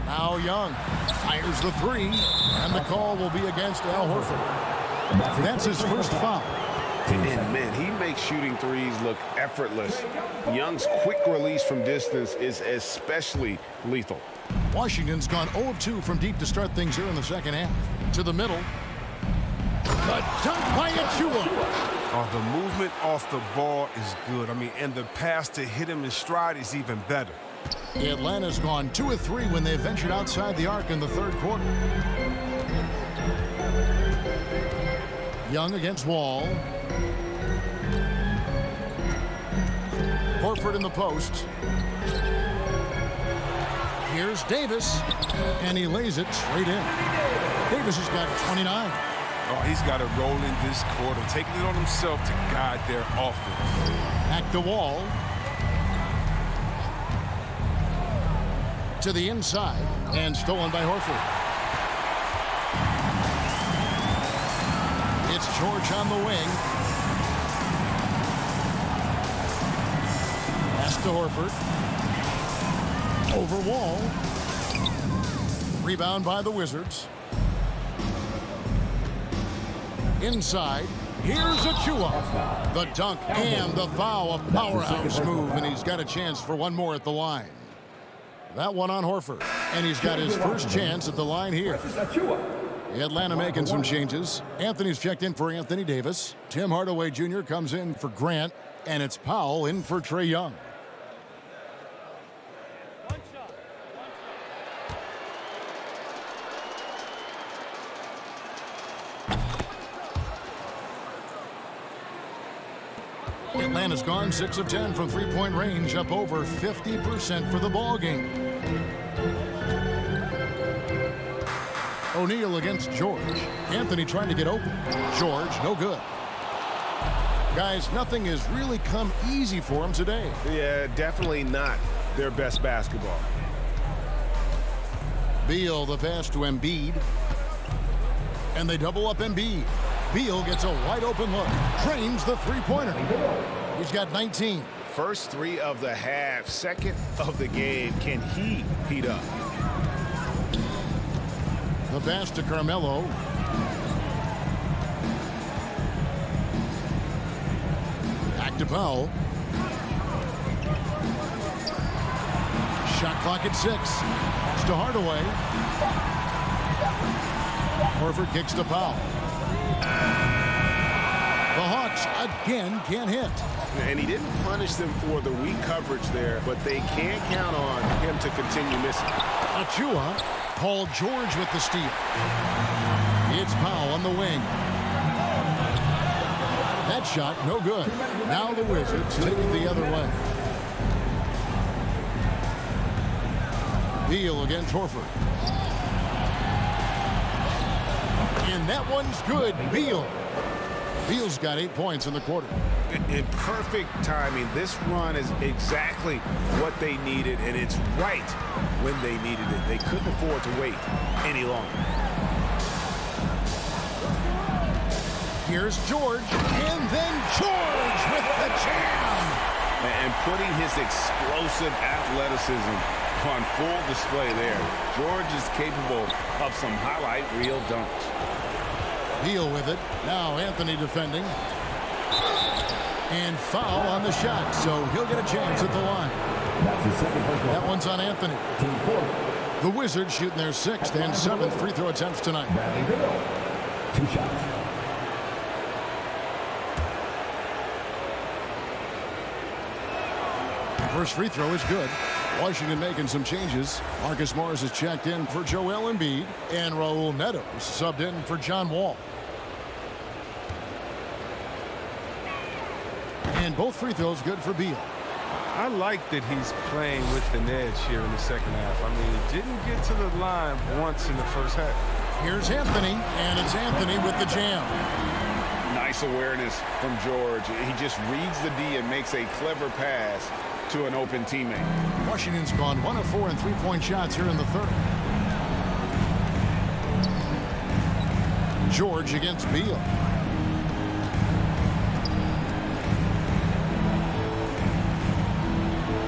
Now Now Young fires the three, and the call will be against Al Horford. That's his first foul. And man, he makes shooting threes look effortless. Young's quick release from distance is especially lethal. Washington's gone 0 of 2 from deep to start things here in the second half. To the middle. The dunk by Achua. Oh, the movement off the ball is good. I mean, and the pass to hit him in stride is even better. Atlanta's gone 2 of 3 when they ventured outside the arc in the third quarter. Young against Wall. Horford in the post. Here's Davis, and he lays it straight in. Davis has got 29. Oh, he's got to roll in this quarter, taking it on himself to guide their offense. Back to Wall. To the inside, and stolen by Horford. It's George on the wing. Pass to Horford. Over Wall. Rebound by the Wizards. Inside. Here's Achua. The dunk and the foul. A powerhouse move, and he's got a chance for one more at the line. That one on Horford. And he's got his first chance at the line here. Atlanta making some changes. Anthony's checked in for Anthony Davis. Tim Hardaway Jr. comes in for Grant. And it's Powell in for Trae Young. Atlanta's gone 6 of 10 from three-point range, up over 50% for the ball game. O'Neal against George. Anthony trying to get open. George, no good. Guys, nothing has really come easy for him today. Yeah, definitely not their best basketball. Beal the pass to Embiid. And they double up Embiid. Beal gets a wide open look. Drains the three-pointer. He's got 19. First three of the half, second of the game. Can he heat up? The pass to Carmelo. Back to Powell. Shot clock at 6. It's to Hardaway. Horford kicks to Powell. The Hawks again can't hit. And he didn't punish them for the weak coverage there, but they can't count on him to continue missing. Achua, Paul George with the steal. It's Powell on the wing. That shot, no good. Now the Wizards take it the other way. Beal against Horford. And that one's good. Beal. Beal's got 8 points in the quarter. In perfect timing. This run is exactly what they needed, and it's right when they needed it. They couldn't afford to wait any longer. Here's George, and then George with the jam. And putting his explosive athleticism on full display there. George is capable of some highlight reel dunks. Beal with it. Now Anthony defending. And foul on the shot, so he'll get a chance at the line. That one's on Anthony. The Wizards shooting their 6th and 7th free throw attempts tonight. 2 shots. First free throw is good. Washington making some changes. Marcus Morris is checked in for Joel Embiid, and Raul Neto subbed in for John Wall. And both free throws good for Beal. I like that he's playing with an edge here in the second half. I mean, he didn't get to the line once in the first half. Here's Anthony, and it's Anthony with the jam. Nice awareness from George. He just reads the D and makes a clever pass to an open teammate. Washington's gone 1 of 4 in three-point shots here in the third. George against Beal.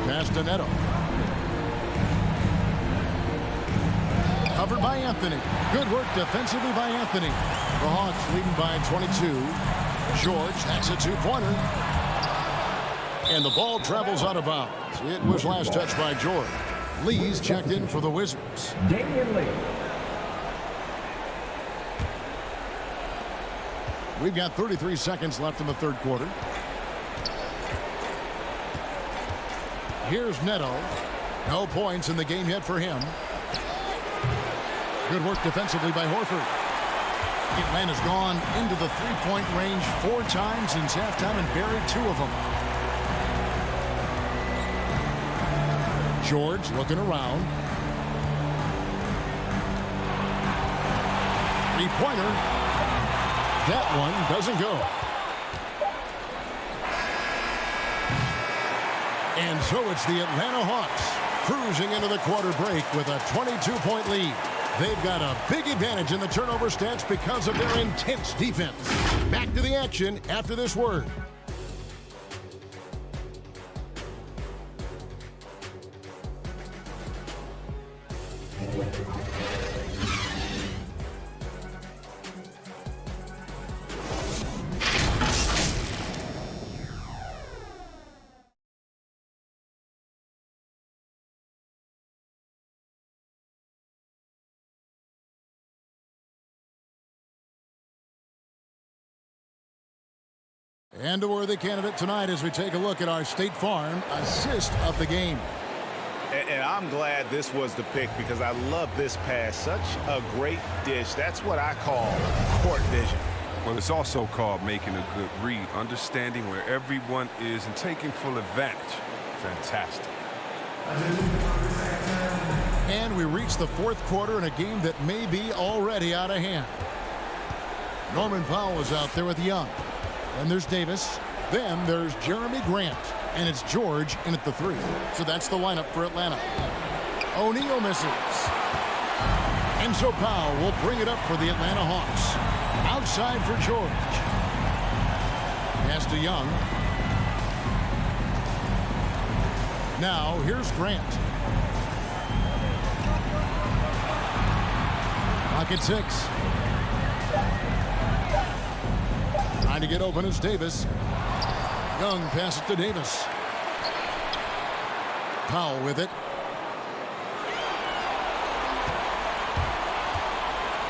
Pass to Neto. Covered by Anthony. Good work defensively by Anthony. The Hawks leading by 22. George, that's a two-pointer. And the ball travels out of bounds. It was last touched by George. Lee's checked in for the Wizards. Damian Lee. We've got 33 seconds left in the third quarter. Here's Neto. No points in the game yet for him. Good work defensively by Horford. Atlanta's gone into the three-point range 4 times since halftime and buried 2 of them. George looking around. Three-pointer. That one doesn't go. And so it's the Atlanta Hawks cruising into the quarter break with a 22-point lead. They've got a big advantage in the turnover stats because of their intense defense. Back to the action after this word. And a worthy candidate tonight as we take a look at our State Farm assist of the game. And I'm glad this was the pick because I love this pass. Such a great dish. That's what I call court vision. Well, it's also called making a good read, understanding where everyone is and taking full advantage. Fantastic. And we reach the fourth quarter in a game that may be already out of hand. Norman Powell is out there with Young. Then there's Davis. Then there's Jeremy Grant. And it's George in at the 3. So that's the lineup for Atlanta. O'Neal misses. And so Powell will bring it up for the Atlanta Hawks. Outside for George. Pass to Young. Now here's Grant. Clock at 6. Trying to get open is Davis. Young passes to Davis. Powell with it.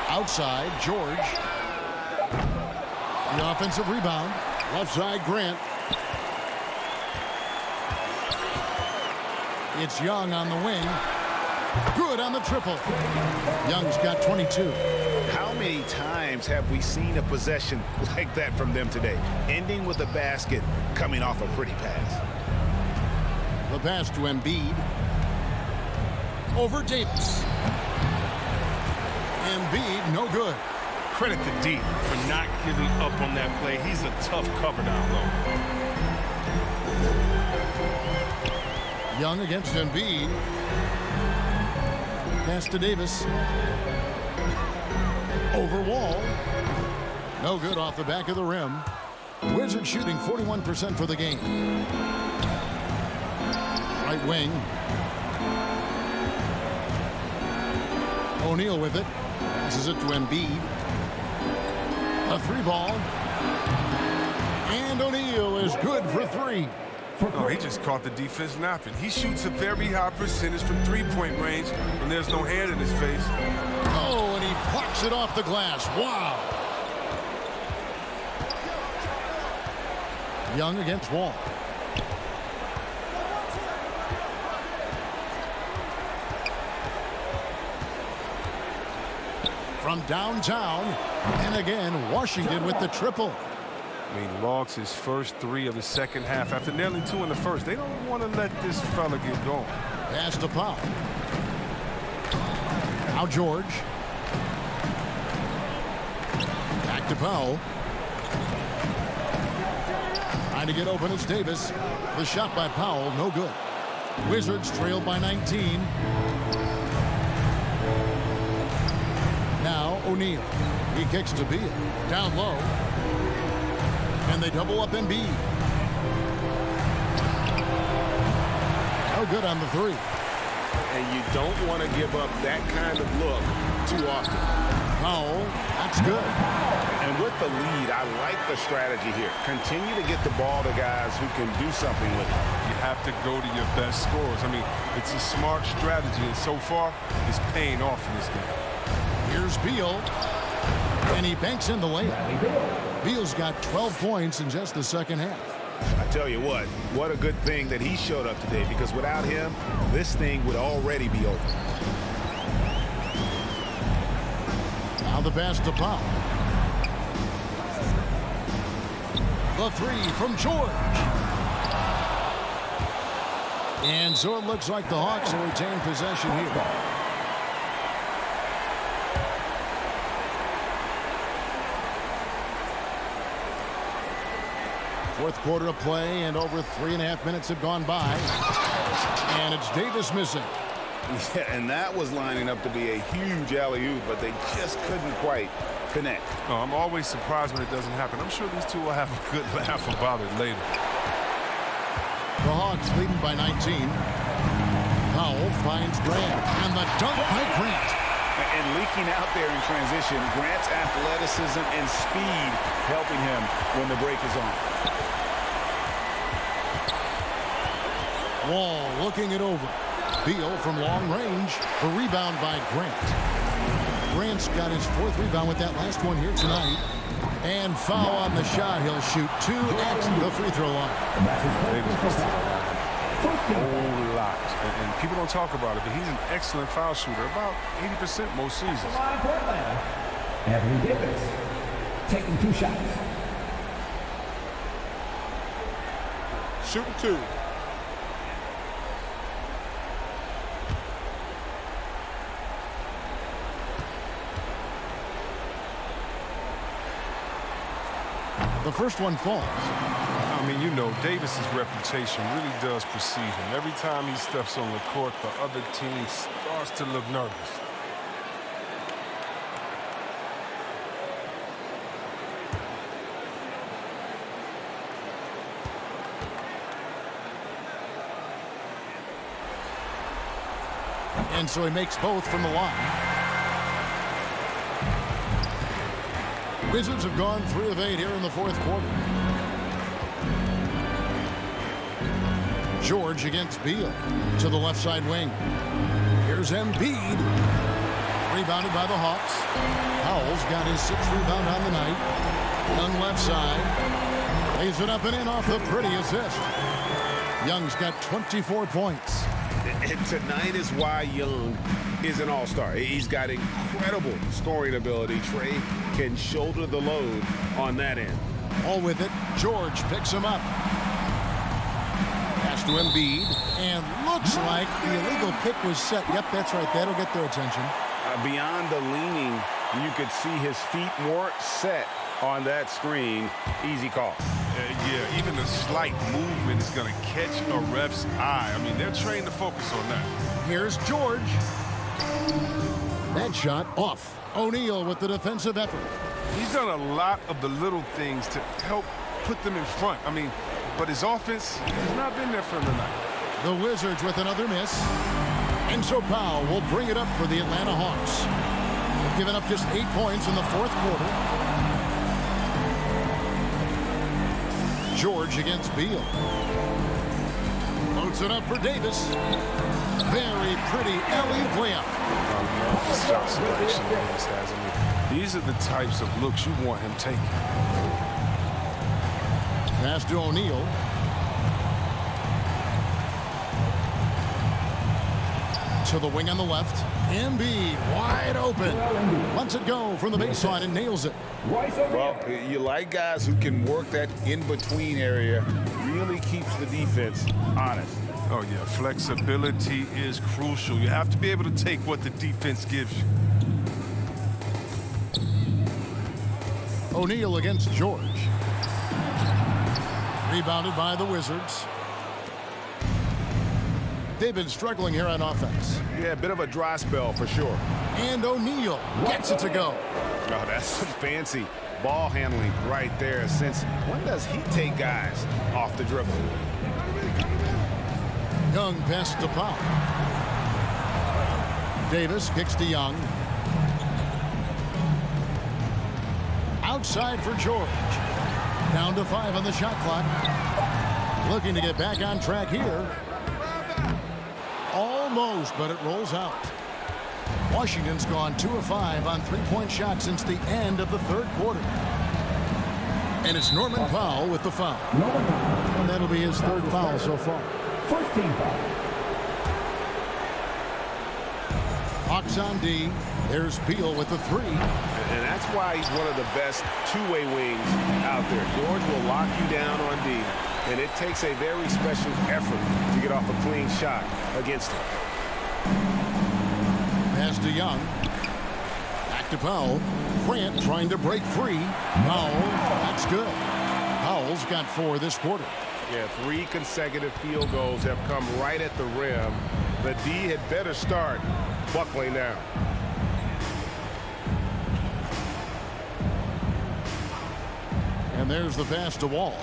Outside, George. The offensive rebound. Left side, Grant. It's Young on the wing. Good on the triple. Young's got 22. How many times have we seen a possession like that from them today? Ending with a basket, coming off a pretty pass. The pass to Embiid. Over Davis. Embiid, no good. Credit to D for not giving up on that play. He's a tough cover down low. Young against Embiid. Pass to Davis. Over Wall. No good off the back of the rim. Wizards shooting 41% for the game. Right wing. O'Neal with it. Passes it to Embiid. A 3 ball. And O'Neal is good for 3. Oh, he just caught the defense napping. He shoots a very high percentage from three-point range when there's no hand in his face. Oh, and he plucks it off the glass. Wow. Young against Wall. From downtown, and again, Washington with the triple. I mean, logs his first 3 of the second half after nailing 2 in the first. They don't want to let this fella get going. Pass to Powell. Now George. Back to Powell. Trying to get open, it's Davis. The shot by Powell, no good. Wizards trailed by 19. Now O'Neal. He kicks to Beal. Down low. And they double up Embiid. No good on the 3. and you don't want to give up that kind of look too often. Powell, that's good. And with the lead, I like the strategy here. Continue to get the ball to guys who can do something with it. You have to go to your best scorers. I mean, it's a smart strategy, and so far, it's paying off in this game. Here's Beal, and he banks in the layup. Beal's got 12 points in just the second half. I tell you what a good thing that he showed up today, because without him, this thing would already be over. Now the pass to Powell. The three from George. And so it looks like the Hawks will retain possession here. Fourth quarter of play, and over 3.5 minutes have gone by. And it's Davis missing. Yeah, and that was lining up to be a huge alley-oop, but they just couldn't quite connect. No, I'm always surprised when it doesn't happen. I'm sure these two will have a good laugh about it later. The Hawks leading by 19. Powell finds Grant, and the dunk by Grant. And leaking out there in transition, Grant's athleticism and speed helping him when the break is on. Wall looking it over. Beal from long range. A rebound by Grant. Grant's got his fourth rebound with that last one here tonight. And foul on the shot. He'll shoot 2 at the free throw line. A whole lot. And people don't talk about it, but he's an excellent foul shooter, about 80% most seasons. Anthony Davis taking 2 shots. Shooting 2. The first one falls. I mean, you know, Davis's reputation really does precede him. Every time he steps on the court, the other team starts to look nervous. And so he makes both from the line. Wizards have gone 3 of 8 here in the fourth quarter. George against Beal to the left side wing. Here's Embiid. Rebounded by the Hawks. Powell's got his 6th rebound on the night. Young left side. Lays it up and in off the pretty assist. Young's got 24 points. And tonight is why Young is an all-star. He's got incredible scoring ability. Trey can shoulder the load on that end. All with it. George picks him up. Pass to Embiid. And looks like the illegal pick was set. Yep, that's right. That'll get their attention. Beyond the leaning, you could see his feet weren't set on that screen. Easy call. Yeah, even a slight movement is going to catch a ref's eye. I mean, they're trained to focus on that. Here's George. That shot off. O'Neal with the defensive effort. He's done a lot of the little things to help put them in front. I mean, but his offense has not been there for him tonight. The Wizards with another miss. And so Powell will bring it up for the Atlanta Hawks. They've given up just 8 points in the fourth quarter. George against Beal. Loads it up for Davis. Very pretty alley-oop layup. Shot selection Davis has. I mean, these are the types of looks you want him taking. Pass to O'Neal. To the wing on the left. Embiid wide open. Lets it go from the baseline and nails it. Well, you like guys who can work that in-between area. Really keeps the defense honest. Oh, yeah. Flexibility is crucial. You have to be able to take what the defense gives you. O'Neal against George. Rebounded by the Wizards. They've been struggling here on offense. Yeah, a bit of a dry spell for sure. And O'Neal gets it to go. Oh, that's some fancy ball handling right there. Since when does he take guys off the dribble? Young pass to Powell. Davis kicks to Young. Outside for George. Down to 5 on the shot clock. Looking to get back on track here. Almost, but it rolls out. Washington's gone 2 of 5 on three-point shots since the end of the third quarter. And it's Norman Powell with the foul. And that'll be his third foul so far. First team foul. Hawks on D. There's Beal with the 3. And that's why he's one of the best two-way wings out there. George will lock you down on D, and it takes a very special effort to get off a clean shot against him. Pass to Young. Back to Powell. Grant trying to break free. Powell, that's good. Powell's got 4 this quarter. Yeah, 3 consecutive field goals have come right at the rim. The D had better start buckling down. And there's the pass to Wall.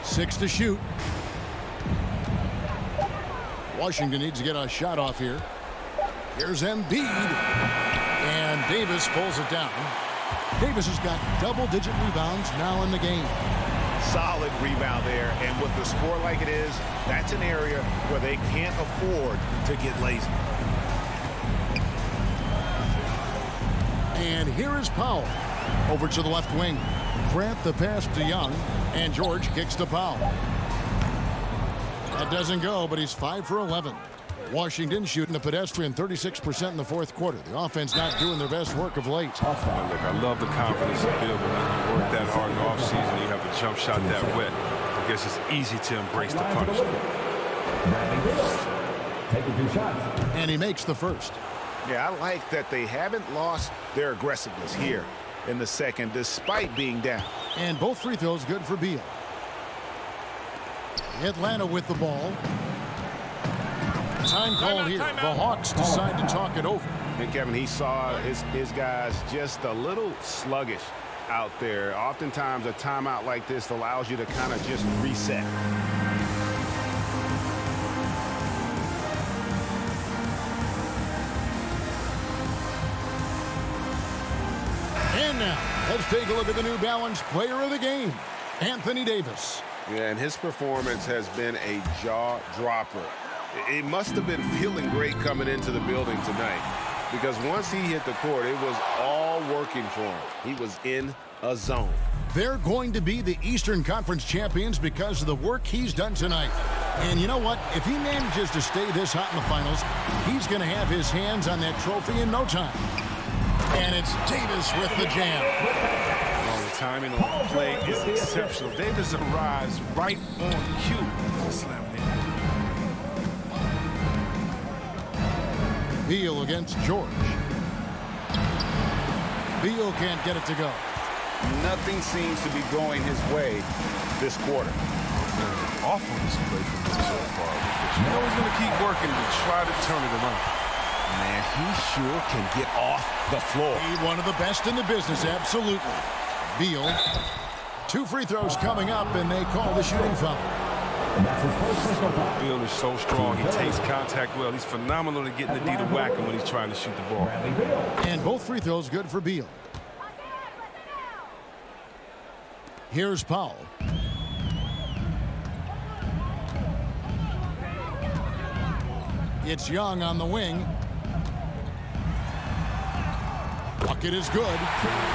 6 to shoot. Washington needs to get a shot off here. Here's Embiid. And Davis pulls it down. Davis has got double-digit rebounds now in the game. Solid rebound there, and with the score like it is, that's an area where they can't afford to get lazy. And here is Powell. Over to the left wing. Grant the pass to Young, and George kicks to Powell. That doesn't go, but he's 5 for 11. Washington shooting a pedestrian 36% in the fourth quarter. The offense not doing their best work of late. Look, I love the confidence of Bill. When you work that hard in the offseason, you have a jump shot that wet. I guess it's easy to embrace the punishment. Taking 2 shots. And he makes the first. Yeah, I like that they haven't lost their aggressiveness here in the second, despite being down. And both free throws good for Beal. Atlanta with the ball. Time called here. The Hawks decide to talk it over. And Kevin, he saw his guys just a little sluggish out there. Oftentimes a timeout like this allows you to kind of just reset. And now, let's take a look at the New Balance player of the game, Anthony Davis. Yeah, and his performance has been a jaw-dropper. It must have been feeling great coming into the building tonight, because once he hit the court, it was all working for him. He was in a zone. They're going to be the Eastern Conference champions because of the work he's done tonight. And you know what? If he manages to stay this hot in the finals, he's going to have his hands on that trophy in no time. And it's Davis with the jam. Oh, the timing on the play is exceptional. Davis arrives right on cue. Slam it in. Beal against George. Beal can't get it to go. Nothing seems to be going his way this quarter. Awful display from him so far. You know he's going to keep working to try to turn it around. Man, he sure can get off the floor. He's one of the best in the business, absolutely. Beal, 2 free throws coming up, and they call the shooting foul. Beal is so strong. He takes contact well. He's phenomenal at getting the D to whack him when he's trying to shoot the ball. And both free throws good for Beal. Here's Powell. It's Young on the wing. Bucket is good.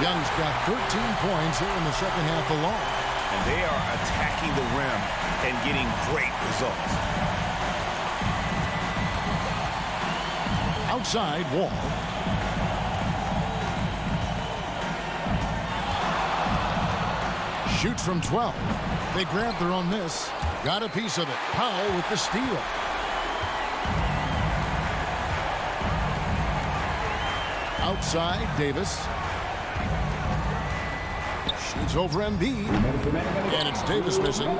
Young's got 13 points here in the second half alone. And they are attacking the rim and getting great results. Outside, Wall. Shoots from 12. They grab their own miss. Got a piece of it. Powell with the steal. Outside, Davis. Shoots over Embiid. And it's Davis missing.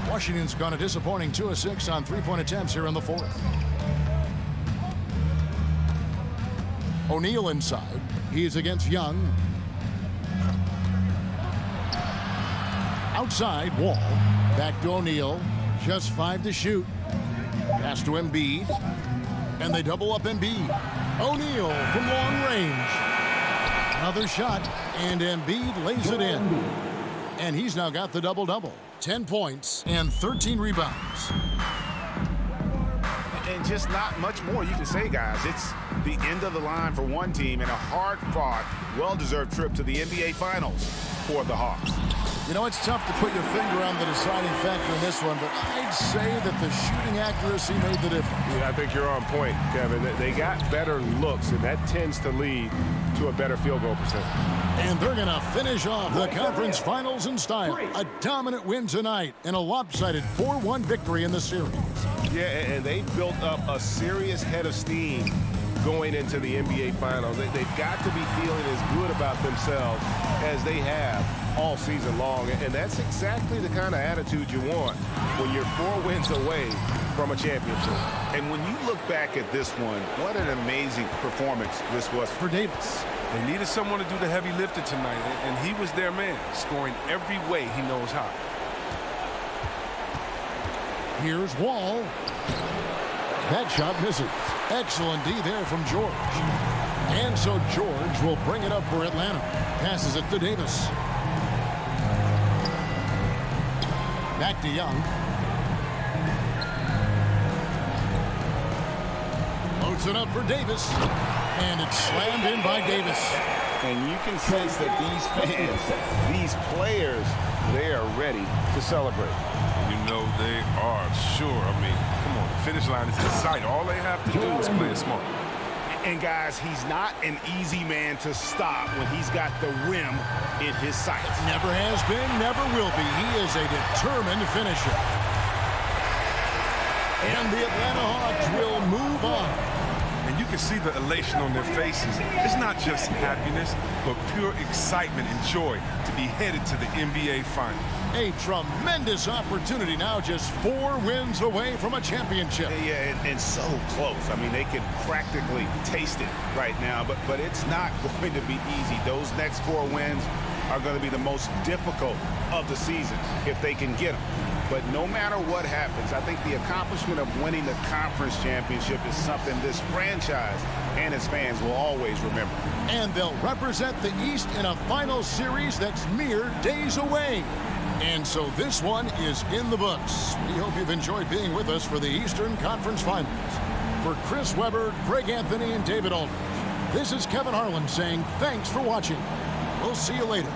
Washington's gone a disappointing 2 of 6 on three-point attempts here in the fourth. O'Neal inside. He's against Young. Outside, Wall. Back to O'Neal. Just 5 to shoot. Pass to Embiid. And they double up Embiid. O'Neal from long range. Another shot, and Embiid lays it in. And he's now got the double-double. 10 points and 13 rebounds. And just not much more you can say, guys. It's the end of the line for one team and a hard-fought, well-deserved trip to the NBA Finals for the Hawks. You know, it's tough to put your finger on the deciding factor in this one, but I'd say that the shooting accuracy made the difference. Yeah, I think you're on point, Kevin. They got better looks, and that tends to lead to a better field goal percentage. And they're going to finish off the conference finals in style. A dominant win tonight and a lopsided 4-1 victory in the series. Yeah, and they built up a serious head of steam going into the NBA Finals. They've got to be feeling as good about themselves as they have all season long. And that's exactly the kind of attitude you want when you're 4 wins away from a championship. And when you look back at this one, what an amazing performance this was for Davis. They needed someone to do the heavy lifting tonight, and he was their man, scoring every way he knows how. Here's Wall. That shot misses. Excellent D there from George. And so George will bring it up for Atlanta. Passes it to Davis. Back to Young. Loads it up for Davis. And it's slammed in by Davis. And you can sense that these fans, these players, they are ready to celebrate. You know they are, sure. I mean, come on, the finish line is in sight. All they have to do is play it smart. And guys, he's not an easy man to stop when he's got the rim in his sights. Never has been, never will be. He is a determined finisher. And the Atlanta Hawks will move on. And you can see the elation on their faces. It's not just happiness, but pure excitement and joy to be headed to the NBA Finals. A tremendous opportunity now, just 4 wins away from a championship. Yeah, and so close. I mean, they can practically taste it right now, but it's not going to be easy. Those next 4 wins are going to be the most difficult of the season if they can get them. But no matter what happens, I think the accomplishment of winning the conference championship is something this franchise and its fans will always remember. And they'll represent the East in a final series that's mere days away. And so this one is in the books. We hope you've enjoyed being with us for the Eastern Conference Finals. For Chris Webber, Greg Anthony, and David Aldridge, this is Kevin Harlan saying thanks for watching. We'll see you later.